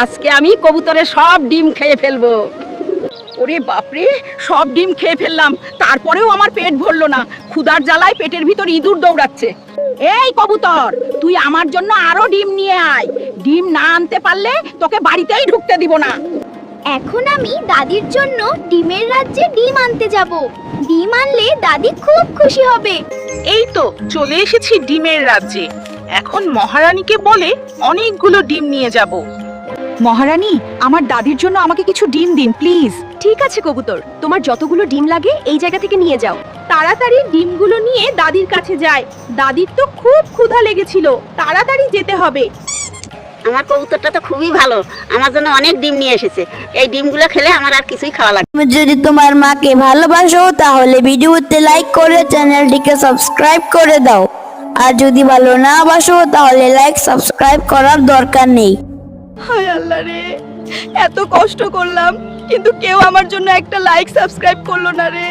আজকে আমি কবুতরের সব ডিম খেয়ে ফেলবো। ওরে বাপরে, সব ডিম খেয়ে ফেললাম, তারপরেও আমার পেট ভরলো না। ক্ষুধার জ্বালায় পেটের ভিতর ইঁদুর দৌড়াচ্ছে। এই কবুতর, তুই আমার জন্য আরো ডিম নিয়ে আয়। ডিম না আনতে পারলে তোকে বাড়িতেই ঢুকতে দিব না। এখন আমি দাদির জন্য ডিমের রাজ্যে ডিম আনতে যাব। ডিম আনলে দাদি খুব খুশি হবে। এই তো চলে এসেছি ডিমের রাজ্যে। এখন মহারানীকে বলে অনেকগুলো ডিম নিয়ে যাব। মহারানী, আমার দাদির জন্য আমাকে কিছু ডিম দিন প্লিজ। ঠিক আছে কবুতর, তোমার যতগুলো ডিম লাগে এই জায়গা থেকে নিয়ে যাও। তাড়াতাড়ি ডিমগুলো নিয়ে দাদির কাছে যায়। দাদির তো খুব ক্ষুধা লেগেছিল, তাড়াতাড়ি যেতে হবে। আমার কবুতরটা তো খুবই ভালো, আমার জন্য অনেক ডিম নিয়ে এসেছে। এই ডিমগুলো খেলে আমার আর কিছুই খাওয়া লাগবে না। যদি তোমার মাকে ভালোবাসো তাহলে ভিডিওতে লাইক করে চ্যানেলটিকে সাবস্ক্রাইব করে দাও। আর যদি ভালো না বাসো তাহলে লাইক সাবস্ক্রাইব করার দরকার নেই। হায় আল্লাহ রে, এত কষ্ট করলাম কিন্তু কেউ আমার জন্য একটা লাইক সাবস্ক্রাইব করলো না রে।